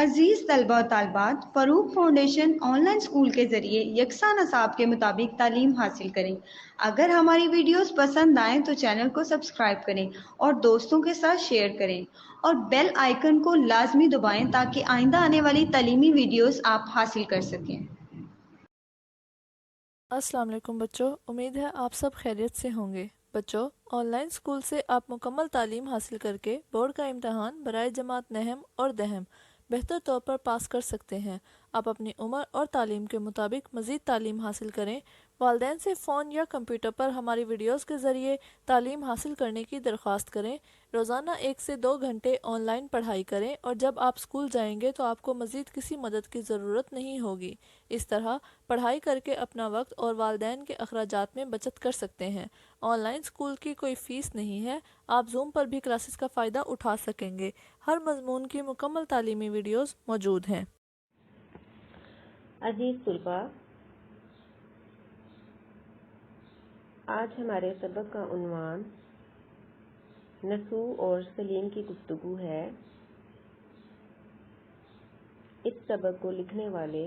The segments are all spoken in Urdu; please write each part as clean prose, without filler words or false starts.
عزیز طلبہ و طالبات، Farooq foundation on line school کے ذریعے یکساں نصاب کے مطابق تعلیم حاصل کریں۔ اگر ہماری ویڈیوز پسند آئیں تو چینل کو سبسکرائب کریں اور دوستوں کے ساتھ شیئر کریں اور بیل آئیکن کو لازمی دبائیں تاکہ آئندہ آنے والی تعلیمی ویڈیوز آپ حاصل کر سکیں۔ السلام علیکم بچوں، امید ہے آپ سب خیریت سے ہوں گے۔ بچوں، آن لائن اسکول سے آپ مکمل تعلیم حاصل کر کے بورڈ کا امتحان برائے جماعت نہم اور دہم بہتر طور پر پاس کر سکتے ہیں۔ آپ اپنی عمر اور تعلیم کے مطابق مزید تعلیم حاصل کریں۔ والدین سے فون یا کمپیوٹر پر ہماری ویڈیوز کے ذریعے تعلیم حاصل کرنے کی درخواست کریں۔ روزانہ 1 سے 2 گھنٹے آن لائن پڑھائی کریں اور جب آپ اسکول جائیں گے تو آپ کو مزید کسی مدد کی ضرورت نہیں ہوگی۔ اس طرح پڑھائی کر کے اپنا وقت اور والدین کے اخراجات میں بچت کر سکتے ہیں۔ آن لائن اسکول کی کوئی فیس نہیں ہے، آپ زوم پر بھی کلاسز کا فائدہ اٹھا سکیں گے۔ ہر مضمون کی مکمل تعلیمی ویڈیوز موجود ہیں۔ عزیز طلباء، آج ہمارے سبق کا عنوان نسوء اور سلیم کی گفتگو ہے۔ اس سبق کو لکھنے والے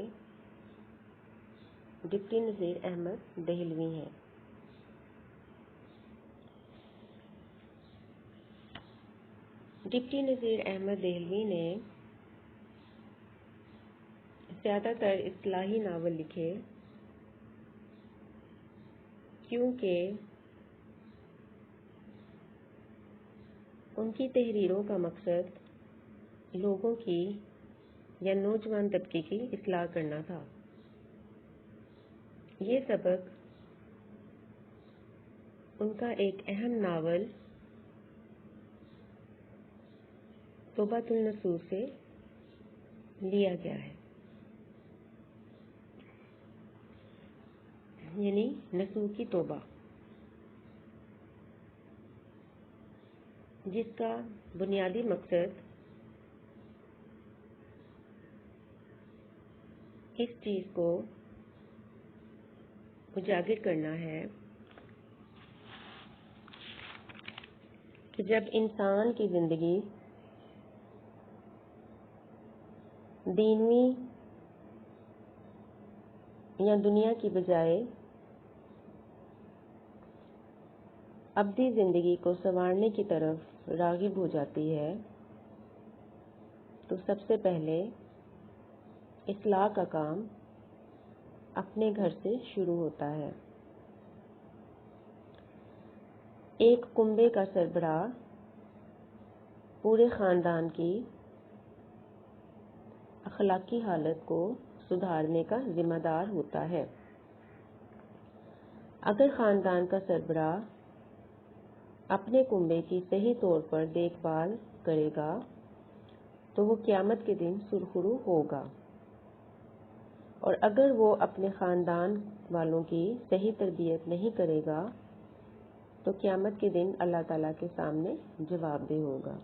ڈپٹی نذیر احمد دہلوی ہیں۔ ڈپٹی نذیر احمد دہلوی نے زیادہ تر اصطلاحی ناول لکھے کیونکہ ان کی تحریروں کا مقصد لوگوں کی یا نوجوان طبقے کی اصلاح کرنا تھا۔ یہ سبق ان کا ایک اہم ناول توبۃ النصوح سے لیا گیا ہے، یعنی نصوح کی توبہ، جس کا بنیادی مقصد اس چیز کو اجاگر کرنا ہے کہ جب انسان کی زندگی دینوی یا دنیا کی بجائے ابدی زندگی کو سنوارنے کی طرف راغب ہو جاتی ہے تو سب سے پہلے اصلاح کا کام اپنے گھر سے شروع ہوتا ہے۔ ایک کنبے کا سربراہ پورے خاندان کی اخلاقی حالت کو سدھارنے کا ذمہ دار ہوتا ہے۔ اگر خاندان کا سربراہ اپنے کنبے کی صحیح طور پر دیکھ بھال کرے گا تو وہ قیامت کے دن سرخرو ہوگا، اور اگر وہ اپنے خاندان والوں کی صحیح تربیت نہیں کرے گا تو قیامت کے دن اللہ تعالیٰ کے سامنے جواب دہ ہوگا۔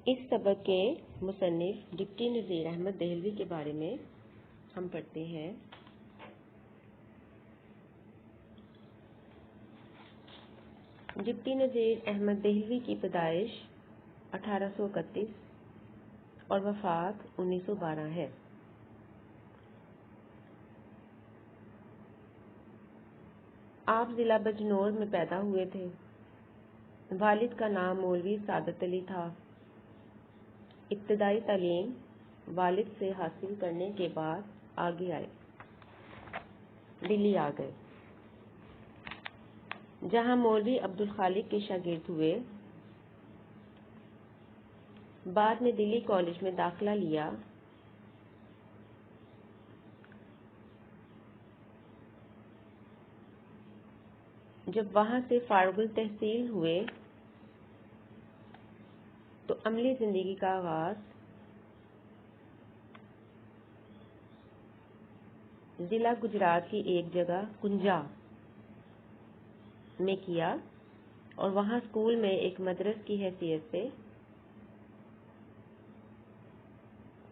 اس سبق کے مصنف ڈپٹی نذیر احمد دہلوی کے بارے میں ہم پڑھتے ہیں۔ ڈپٹی نذیر احمد دہلوی کی پیدائش 1831 اور وفات 1912 ہے۔ آپ ضلع بجنور میں پیدا ہوئے تھے۔ والد کا نام مولوی سعادت علی تھا۔ ابتدائی تعلیم والد سے حاصل کرنے کے بعد آگے آئے، دلی آ گئے، جہاں مولوی عبدالخالق کے شاگرد ہوئے۔ بعد میں دلی کالج میں داخلہ لیا۔ جب وہاں سے فارغ التحصیل ہوئے تو عملی زندگی کا آغاز ضلع گجرات کی ایک جگہ کنجا میں کیا اور وہاں اسکول میں ایک مدرس کی حیثیت سے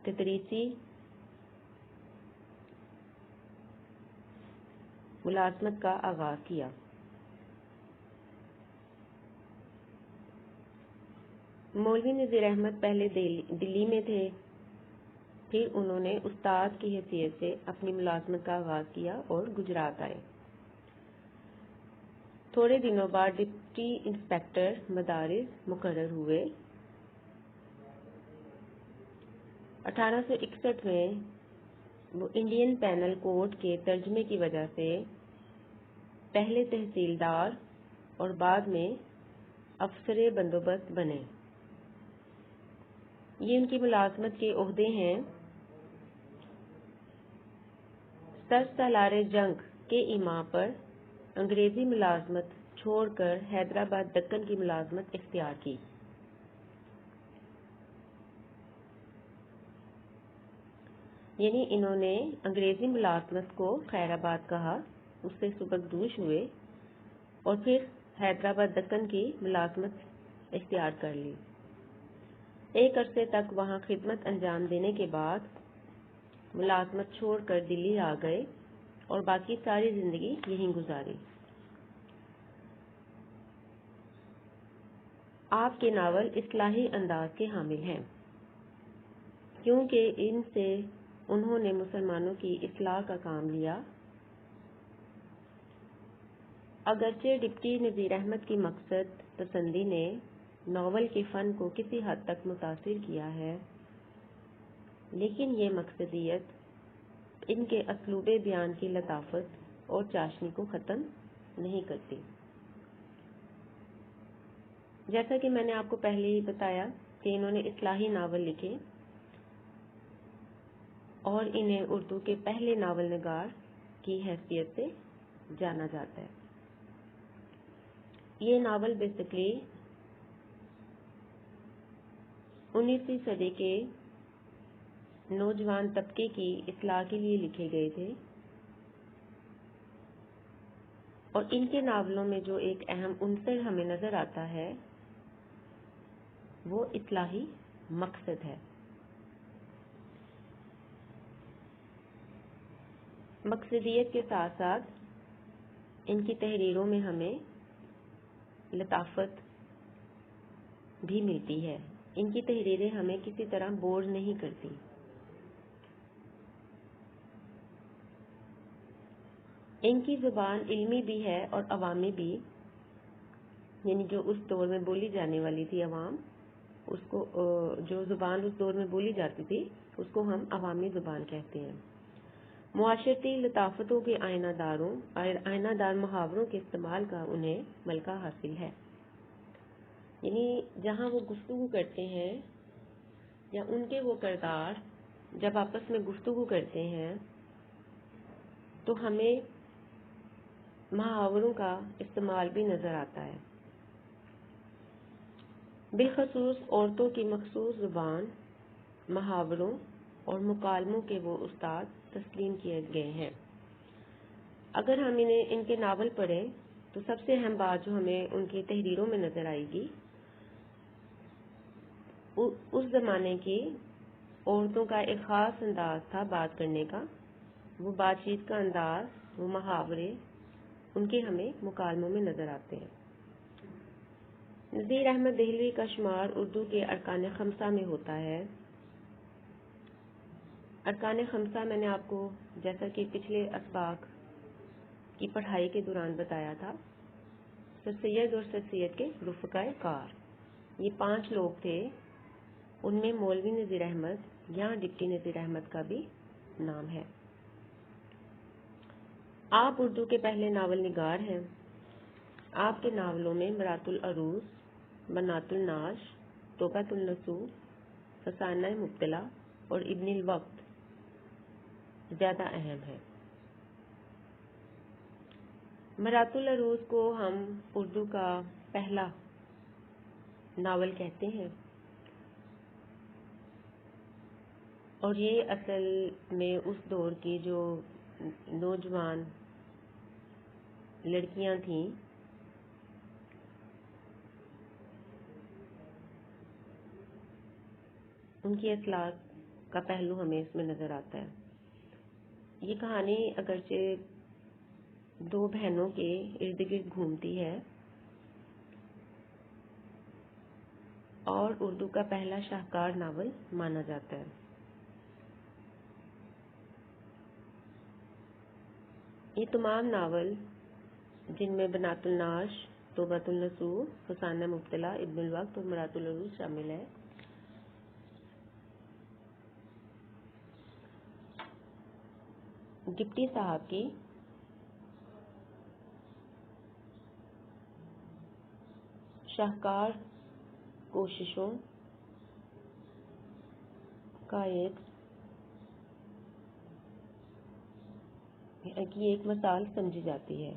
تدریسی ملازمت کا آغاز کیا۔ مولوی نذیر احمد پہلے دلی میں تھے، پھر انہوں نے استاد کی حیثیت سے اپنی ملازمت کا آغاز کیا اور گجرات آئے۔ تھوڑے دنوں بعد ڈپٹی انسپکٹر مدارس مقرر ہوئے۔ 1861 میں وہ انڈین پینل کوڈ کے ترجمے کی وجہ سے پہلے تحصیلدار اور بعد میں افسر بندوبست بنے۔ یہ ان کی ملازمت کے عہدے ہیں۔ سالار جنگ کے ایما پر انگریزی ملازمت چھوڑ کر حیدرآباد دکن کی ملازمت اختیار کی۔ یعنی انہوں نے انگریزی ملازمت کو خیر آباد کہا، اس سے سبکدوش ہوئے اور پھر حیدرآباد دکن کی ملازمت اختیار کر لی۔ ایک عرصے تک وہاں خدمت انجام دینے کے بعد ملازمت چھوڑ کر دلی آ گئے اور باقی ساری زندگی یہیں گزاری۔ آپ کے ناول اصلاحی انداز کے حامل ہیں، کیونکہ ان سے انہوں نے مسلمانوں کی اصلاح کا کام لیا۔ اگرچہ ڈپٹی نذیر احمد کی مقصد پسندی نے ناول کے فن کو کسی حد تک متاثر کیا ہے، لیکن یہ مقصدیت ان کے اسلوب بیان کی لطافت اور چاشنی کو ختم نہیں کرتی۔ جیسا کہ میں نے آپ کو پہلے ہی بتایا کہ انہوں نے اصلاحی ناول لکھے اور انہیں اردو کے پہلے ناول نگار کی حیثیت سے جانا جاتا ہے۔ یہ ناول بیسکلی 19ویں صدی کے نوجوان طبقے کی اصلاح کے لیے لکھے گئے تھے، اور ان کے ناولوں میں جو ایک اہم عنصر ہمیں نظر آتا ہے وہ اصلاحی مقصد ہے۔ مقصدیت کے ساتھ ساتھ ان کی تحریروں میں ہمیں لطافت بھی ملتی ہے۔ ان کی تحریریں ہمیں کسی طرح بور نہیں کرتی۔ ان کی زبان علمی بھی ہے اور عوامی بھی، یعنی جو اس دور میں بولی جانے والی تھی عوام، اس کو جو زبان اس دور میں بولی جاتی تھی اس کو ہم عوامی زبان کہتے ہیں۔ معاشرتی لطافتوں کے آئینہ دار محاوروں کے استعمال کا انہیں ملکہ حاصل ہے۔ یعنی جہاں وہ گفتگو کرتے ہیں یا ان کے وہ کردار جب آپس میں گفتگو کرتے ہیں تو ہمیں محاوروں کا استعمال بھی نظر آتا ہے۔ بالخصوص عورتوں کی مخصوص زبان، محاوروں اور مکالموں کے وہ استاد تسلیم کیے گئے ہیں۔ اگر ہم ان کے ناول پڑھیں تو سب سے اہم بات جو ہمیں ان کی تحریروں میں نظر آئے گی، اس زمانے کی عورتوں کا ایک خاص انداز تھا بات کرنے کا، وہ بات چیت کا انداز، وہ محاورے ان کے ہمیں مکالموں میں نظر آتے ہیں۔ نذیر احمد دہلوی کا شمار اردو کے ارکان خمسہ میں ہوتا ہے۔ ارکان خمسہ میں نے آپ کو جیسا کہ پچھلے اسباق کی پڑھائی کے دوران بتایا تھا، سر سید اور سر سید کے رفقائے کار، یہ 5 لوگ تھے، ان میں مولوی نذیر احمد یا ڈپٹی نذیر احمد کا بھی نام ہے۔ آپ اردو کے پہلے ناول نگار ہیں۔ آپ کے ناولوں میں مرات العروس، بنات الناش، توبۃ النصوح، فسانہ مبتلا اور ابن الوقت زیادہ اہم ہے۔ مرات العروس کو ہم اردو کا پہلا ناول کہتے ہیں، اور یہ اصل میں اس دور کی جو نوجوان لڑکیاں تھیں ان کی اصلاح کا پہلو ہمیں اس میں نظر آتا ہے۔ یہ کہانی اگرچہ 2 بہنوں کے ارد گرد گھومتی ہے، اور اردو کا پہلا شاہکار ناول مانا جاتا ہے۔ یہ تمام ناول، جن میں بنات النعش، توبۃ النصوح، فسانہ مبتلا، ابن الوقت اور مرات العروض شامل ہے، ڈپٹی صاحب کی شاہکار کوششوں کا ایک مثال سمجھی جاتی ہے۔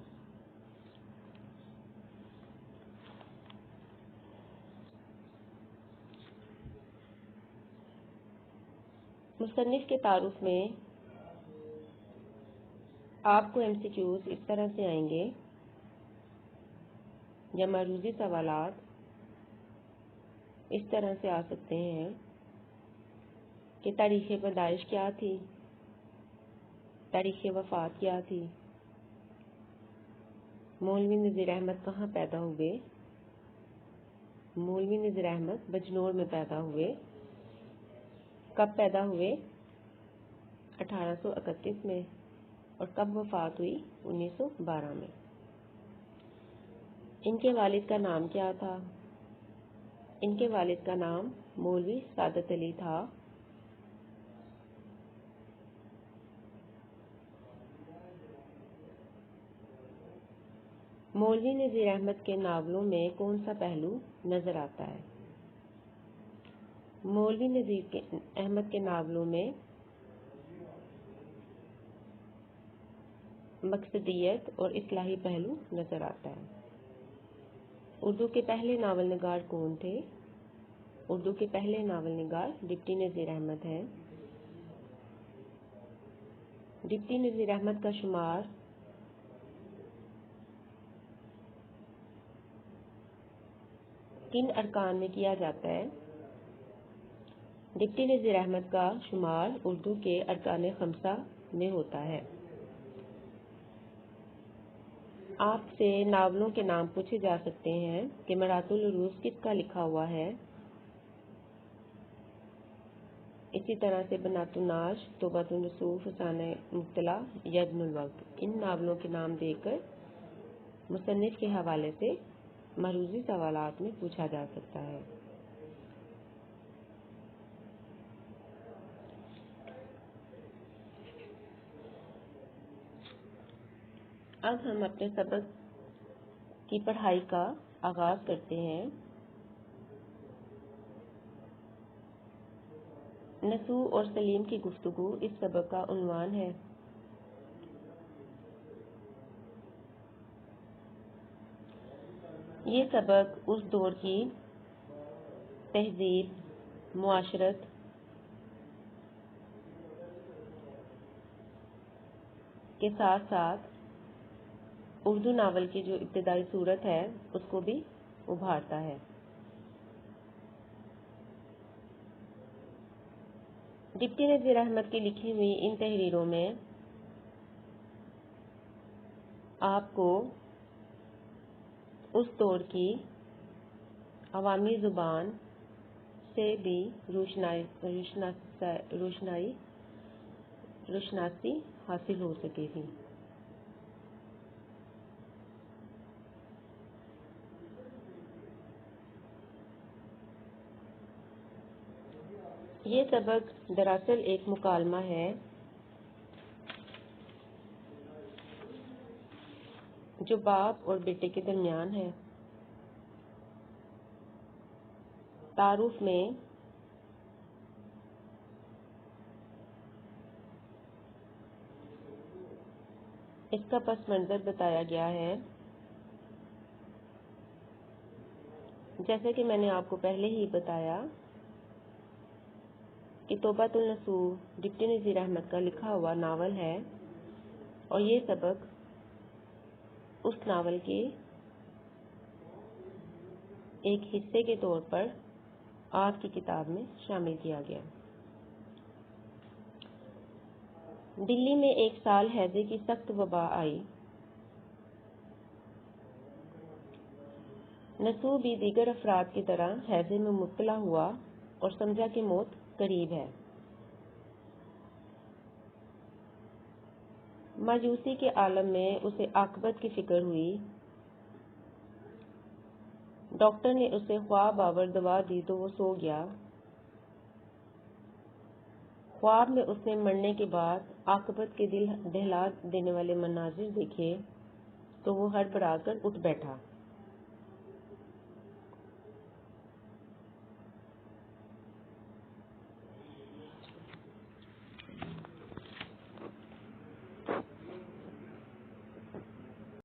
مصنف کے تعارف میں آپ کو MCQs اس طرح سے آئیں گے یا معروضی سوالات اس طرح سے آ سکتے ہیں کہ تاریخ پیدائش کیا تھی، تاریخ وفات کیا تھی، مولوی نذیر احمد کہاں پیدا ہوئے، مولوی نذیر احمد بجنور میں پیدا ہوئے، کب پیدا ہوئے 1831 میں، اور کب وفات ہوئی 1912 میں، ان کے والد کا نام کیا تھا۔ ان کے والد کا نام مولوی سعادت علی تھا۔ مولوی نذیر احمد کے ناولوں میں کون سا پہلو نظر آتا ہے؟ مولوی نذیر احمد کے ناولوں میں مقصدیت اور اصلاحی پہلو نظر آتا ہے۔ اردو کے پہلے ناول نگار کون تھے؟ اردو کے پہلے ناول نگار ڈپٹی نذیر احمد ہیں۔ ڈپٹی نذیر احمد کا شمار کن ارکان میں کیا جاتا ہے؟ ڈپٹی نذیر احمد کا شمار اردو کے ارکان خمسہ میں ہوتا ہے۔ آپ سے ناولوں کے نام پوچھے جا سکتے ہیں کہ مرات العروض کس کا لکھا ہوا ہے، اسی طرح سے بنات النعش، توبۃ النصوح، فسانہ مبتلا یا ابن الوقت۔ ان ناولوں کے نام دے کر مصنف کے حوالے سے معروضی سوالات میں پوچھا جا سکتا ہے۔ اب ہم اپنے سبق کی پڑھائی کا آغاز کرتے ہیں۔ نصوح اور سلیم کی گفتگو اس سبق کا عنوان ہے۔ یہ سبق اس دور کی تہذیب، معاشرت، کے ساتھ ساتھ اردو ناول کی جو ابتدائی صورت ہے اس کو بھی ابھارتا ہے۔ ڈپٹی نذیر احمد کی لکھی ہوئی ان تحریروں میں آپ کو اس دور کی عوامی زبان سے بھی روشناسی حاصل ہو سکے گی۔ یہ سبق دراصل ایک مکالمہ ہے جو باپ اور بیٹے کے درمیان ہے۔ تعارف میں اس کا پس منظر بتایا گیا ہے۔ جیسے کہ میں نے آپ کو پہلے ہی بتایا کہ توبۃ النصوح ڈپٹی نذیر احمد کا لکھا ہوا ناول ہے، اور یہ سبق اس ناول کے ایک حصے کے طور پر آپ کی کتاب میں شامل کیا گیا۔ دلی میں ایک سال ہیضے کی سخت وبا آئی۔ نسو بھی دیگر افراد کی طرح ہیضے میں مبتلا ہوا اور سمجھا کہ موت قریب ہے۔ مایوسی کے عالم میں اسے عاقبت کی فکر ہوئی۔ ڈاکٹر نے اسے خواب آور دوا دی تو وہ سو گیا۔ خواب میں اس نے مرنے کے بعد عاقبت کے دل دہلا دینے والے مناظر دیکھے تو وہ ہڑبڑا کر اٹھ بیٹھا۔